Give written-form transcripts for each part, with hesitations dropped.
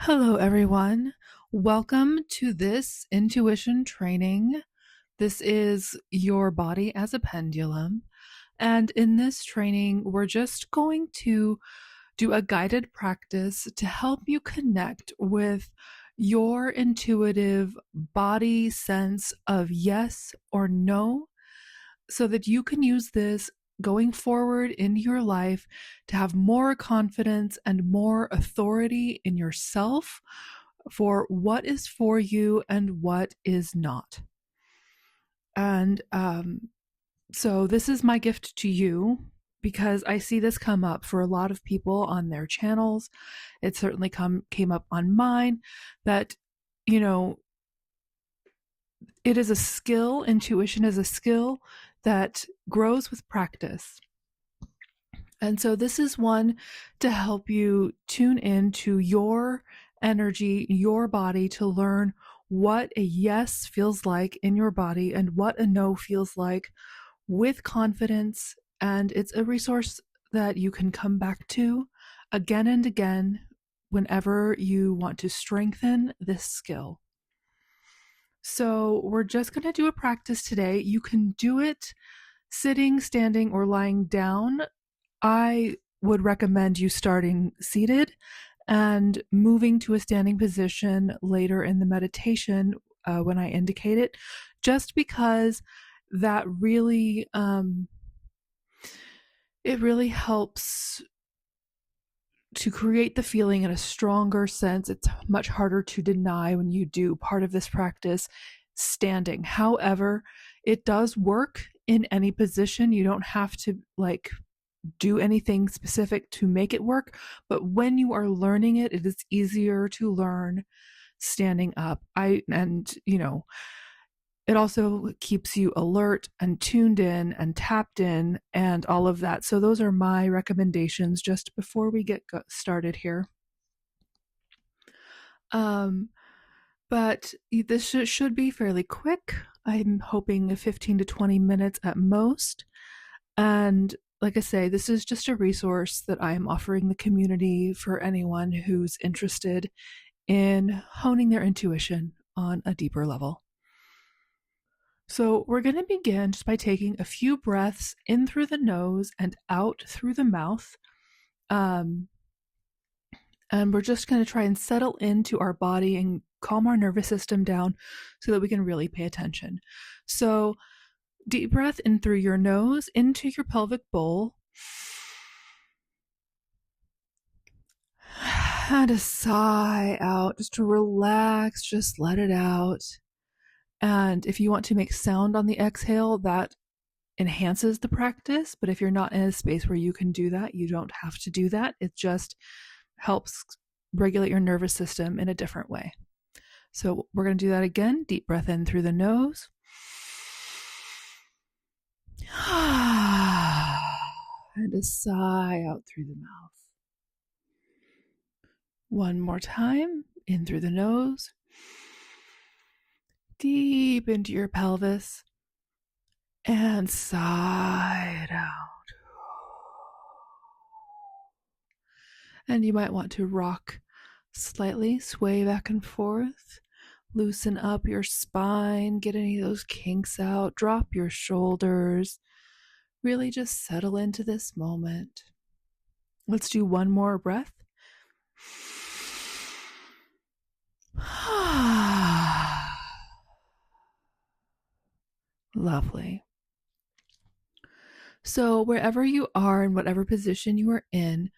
Hello, everyone. Welcome to this intuition training. This is your body as a pendulum. And in this training, we're just going to do a guided practice to help you connect with your intuitive body sense of yes or no so that you can use this going forward in your life to have more confidence and more authority in yourself for what is for you and what is not. And so this is my gift to you because I see this come up for a lot of people on their channels. It certainly came up on mine that, you know, it is a skill. Intuition is a skill that grows with practice. And so this is one to help you tune into your energy, your body, to learn what a yes feels like in your body and what a no feels like with confidence. And it's a resource that you can come back to again and again whenever you want to strengthen this skill. So we're just going to do a practice today. You can do it sitting, standing, or lying down. I would recommend you starting seated and moving to a standing position later in the meditation when I indicate it, just because that really, it really helps to create the feeling in a stronger sense. It's much harder to deny when you do part of this practice standing. However, it does work in any position. You don't have to do anything specific to make it work, but when you are learning it, it is easier to learn standing up. It also keeps you alert and tuned in and tapped in and all of that. So those are my recommendations just before we get started here. But this should be fairly quick. I'm hoping 15 to 20 minutes at most. And like I say, this is just a resource that I am offering the community for anyone who's interested in honing their intuition on a deeper level. So we're going to begin just by taking a few breaths in through the nose and out through the mouth. And we're just going to try and settle into our body and calm our nervous system down so that we can really pay attention. So deep breath in through your nose into your pelvic bowl. And a sigh out, just to relax, just let it out. And if you want to make sound on the exhale, that enhances the practice. But if you're not in a space where you can do that, you don't have to do that. It just helps regulate your nervous system in a different way. So we're going to do that again. Deep breath in through the nose. And a sigh out through the mouth. One more time, in through the nose, deep into your pelvis, and sigh it out. And you might want to rock slightly, sway back and forth, loosen up your spine, get any of those kinks out, drop your shoulders, really just settle into this moment. Let's do one more breath. Lovely. So wherever you are, in whatever position you are in,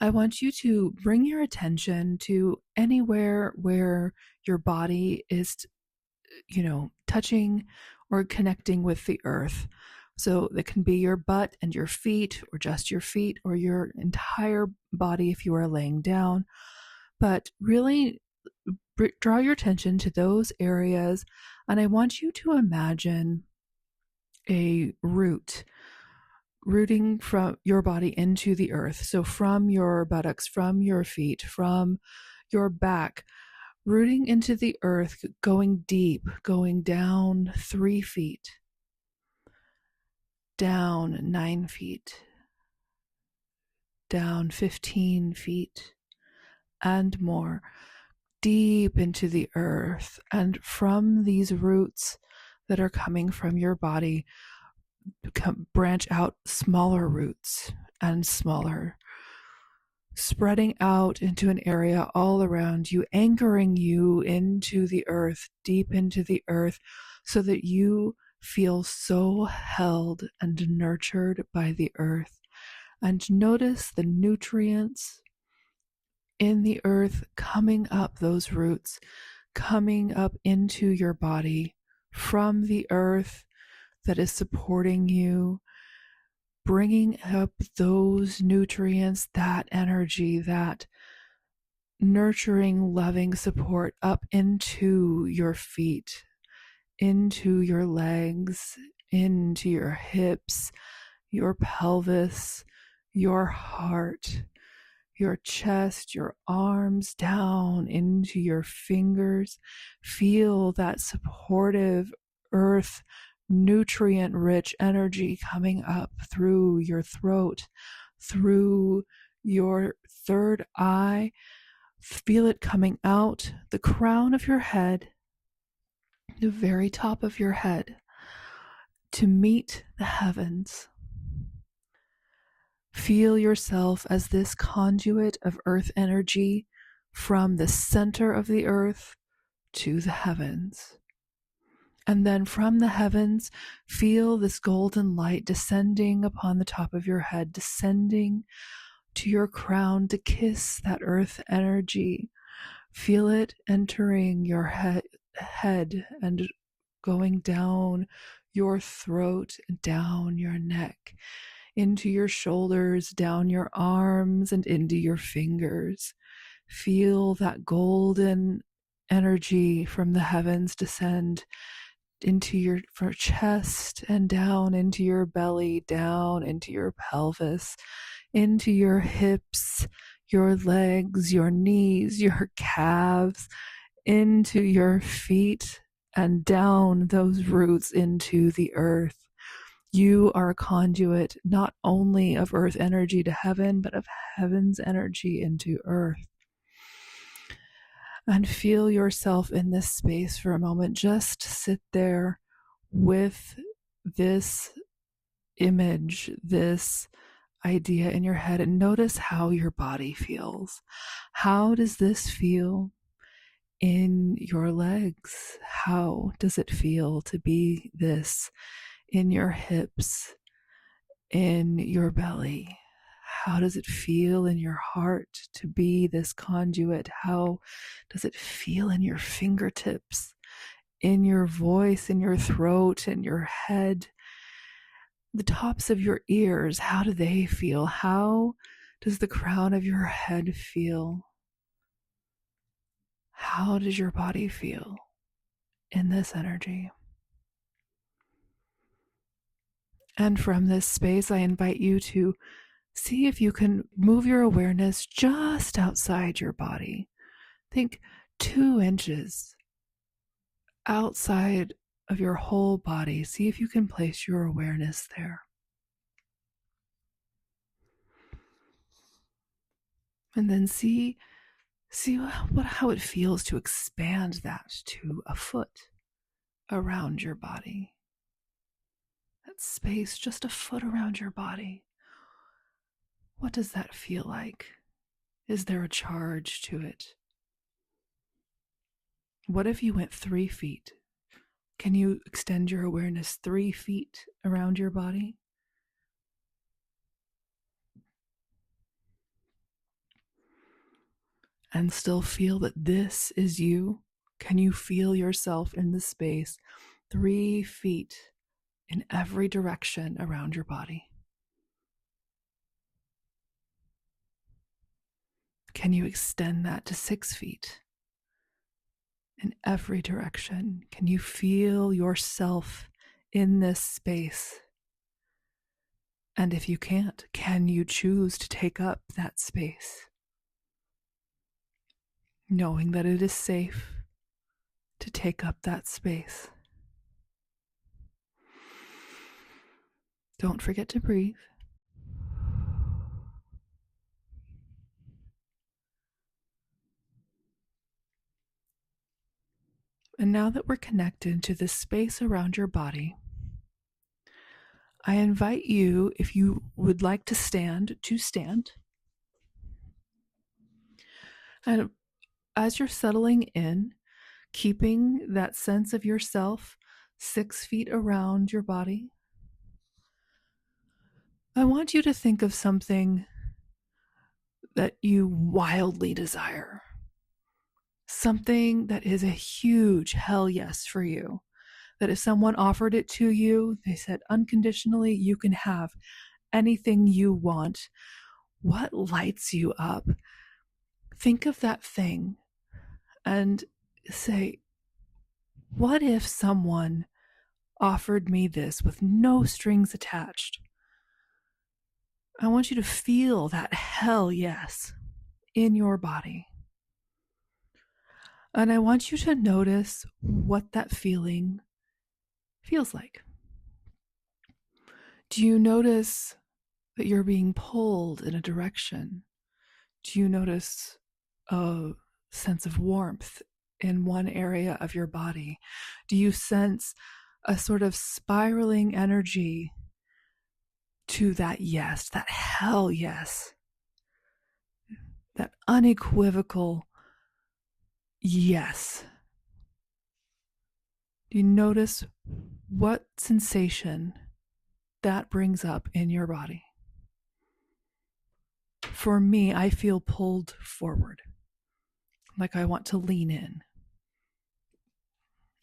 I want you to bring your attention to anywhere where your body is, touching or connecting with the earth. So that can be your butt and your feet, or just your feet, or your entire body if you are laying down. But really draw your attention to those areas, and I want you to imagine a rooting from your body into the earth. So from your buttocks, from your feet, from your back, rooting into the earth, going deep, going down 3 feet, down 9 feet, down 15 feet, and more. deep into the earth. And from these roots that are coming from your body, branch out smaller roots and smaller, spreading out into an area all around you, anchoring you into the earth, deep into the earth, so that you feel so held and nurtured by the earth. And notice the nutrients in the earth coming up those roots, coming up into your body from the earth that is supporting you, bringing up those nutrients, that energy, that nurturing, loving support up into your feet, into your legs, into your hips, your pelvis, your heart, your chest, your arms, down into your fingers. Feel that supportive earth, nutrient rich energy coming up through your throat, through your third eye. Feel it coming out the crown of your head, the very top of your head, to meet the heavens. Feel yourself as this conduit of earth energy from the center of the earth to the heavens. And then from the heavens, feel this golden light descending upon the top of your head, descending to your crown to kiss that earth energy. Feel it entering your head and going down your throat, down your neck, into your shoulders, down your arms, and into your fingers. Feel that golden energy from the heavens descend into your chest and down into your belly, down into your pelvis, into your hips, your legs, your knees, your calves, into your feet, and down those roots into the earth. You are a conduit not only of earth energy to heaven, but of heaven's energy into earth. And feel yourself in this space for a moment. Just sit there with this image, this idea in your head, and notice how your body feels. How does this feel in your legs? How does it feel to be this in your hips, in your belly? How does it feel in your heart to be this conduit? How does it feel in your fingertips, in your voice, in your throat, in your head? The tops of your ears, how do they feel? How does the crown of your head feel? How does your body feel in this energy? And from this space, I invite you to see if you can move your awareness just outside your body. Think 2 inches outside of your whole body. See if you can place your awareness there. And then see how it feels to expand that to a foot around your body. That space, just a foot around your body. What does that feel like? Is there a charge to it? What if you went 3 feet? Can you extend your awareness 3 feet around your body? And still feel that this is you? Can you feel yourself in the space 3 feet in every direction around your body? Can you extend that to 6 feet in every direction? Can you feel yourself in this space? And if you can't, can you choose to take up that space? Knowing that it is safe to take up that space. Don't forget to breathe. And now that we're connected to this space around your body, I invite you, if you would like to stand, to stand. And as you're settling in, keeping that sense of yourself 6 feet around your body, I want you to think of something that you wildly desire. Something that is a huge hell yes for you. That if someone offered it to you, they said unconditionally, you can have anything you want. What lights you up? Think of that thing and say, what if someone offered me this with no strings attached? I want you to feel that hell yes in your body. And I want you to notice what that feeling feels like. Do you notice that you're being pulled in a direction? Do you notice a sense of warmth in one area of your body? Do you sense a sort of spiraling energy to that yes, that hell yes, that unequivocal yes? Do you notice what sensation that brings up in your body? For me, I feel pulled forward, like I want to lean in.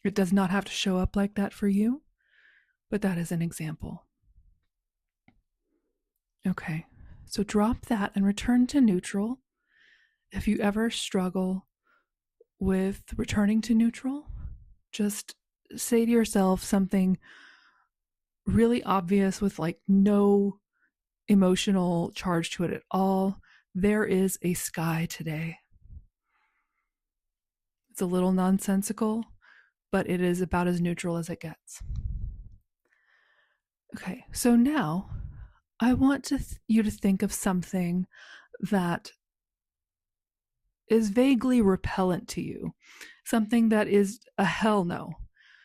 It does not have to show up like that for you, but that is an example. Okay, so drop that and return to neutral. If you ever struggle with returning to neutral, just say to yourself something really obvious with like no emotional charge to it at all. There is a sky today. It's a little nonsensical, but it is about as neutral as it gets. Okay, so now I want you to think of something that is vaguely repellent to you, something that is a hell no,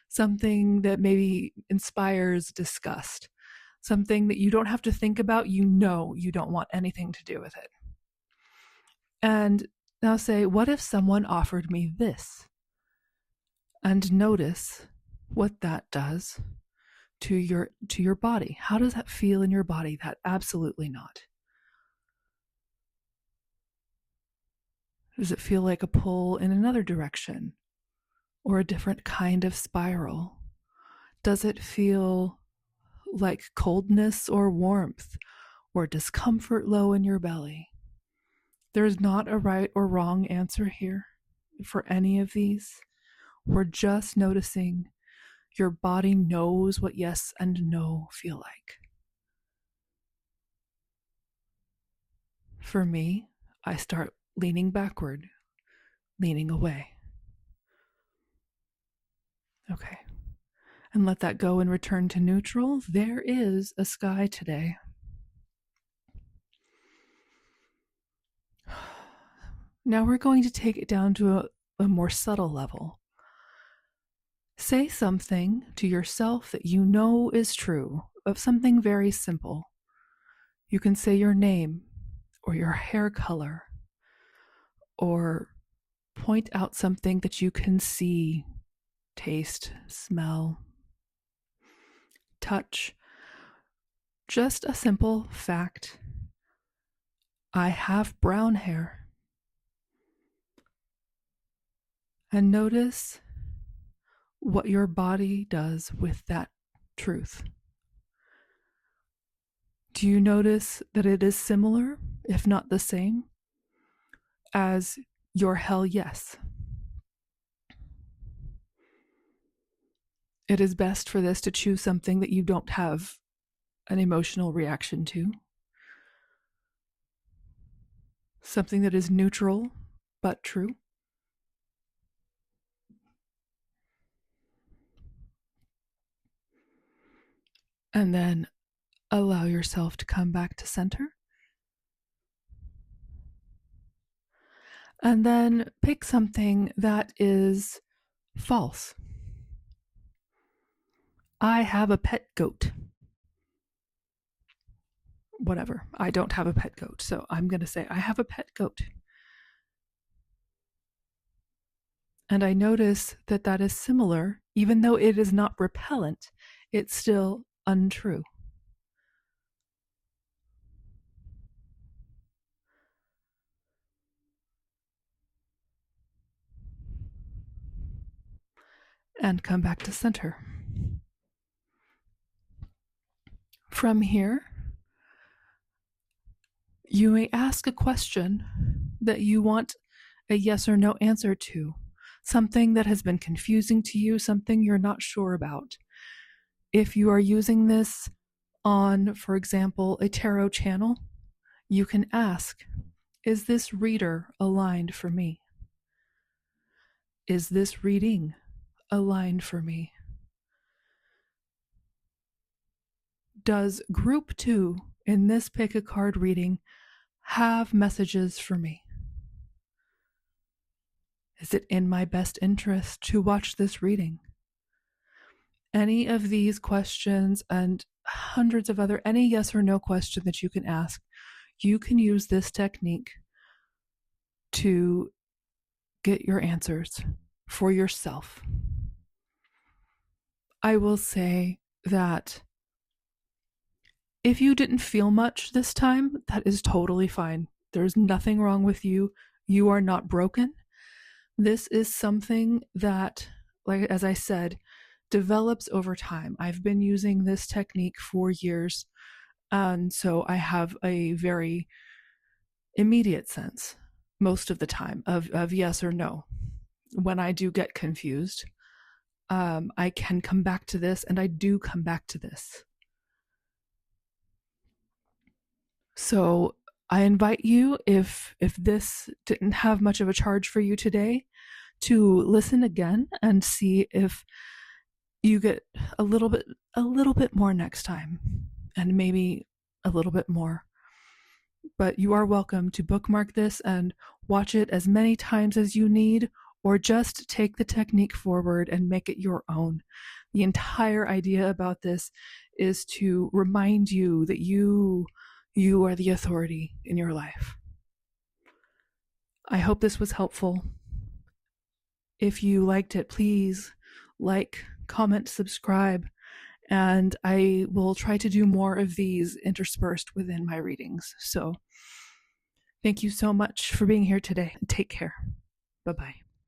something that maybe inspires disgust, something that you don't have to think about, you know you don't want anything to do with it. And now say, what if someone offered me this? And notice what that does to your body. How does that feel in your body? That absolutely not. Does it feel like a pull in another direction or a different kind of spiral? Does it feel like coldness or warmth or discomfort low in your belly? There's not a right or wrong answer here for any of these. We're just noticing your body knows what yes and no feel like. For me, I start leaning backward, leaning away. Okay. And let that go and return to neutral. There is a sky today. Now we're going to take it down to a more subtle level. Say something to yourself that you know is true, of something very simple. You can say your name or your hair color, or point out something that you can see, taste, smell, touch. Just a simple fact. I have brown hair. And notice what your body does with that truth. Do you notice that it is similar, if not the same, as your hell yes? It is best for this to choose something that you don't have an emotional reaction to. Something that is neutral but true. And then allow yourself to come back to center. And then pick something that is False. I have a pet goat. Whatever. I don't have a pet goat, so I'm going to say I have a pet goat. And I notice that that is similar, even though it is not repellent, it's still untrue. And come back to center. From here, you may ask a question that you want a yes or no answer to, something that has been confusing to you, something you're not sure about. If you are using this on, for example, a tarot channel, you can ask, is this reader aligned for me? Is this reading aligned for me? Does group 2 in this pick a card reading have messages for me? Is it in my best interest to watch this reading? Any of these questions and hundreds of other, any yes or no question that you can ask, you can use this technique to get your answers for yourself. I will say that if you didn't feel much this time, that is totally fine. There's nothing wrong with you. You are not broken. This is something that, like as I said, develops over time. I've been using this technique for years, and so I have a very immediate sense most of the time of yes or no. When I do get confused, I can come back to this, and I do come back to this. So I invite you, if this didn't have much of a charge for you today, to listen again and see if you get a little bit more next time, and maybe a little bit more. But you are welcome to bookmark this and watch it as many times as you need, or just take the technique forward and make it your own. The entire idea about this is to remind you that you are the authority in your life. I hope this was helpful. If you liked it, please like, comment, subscribe, and I will try to do more of these interspersed within my readings. So thank you so much for being here today. Take care. Bye-bye.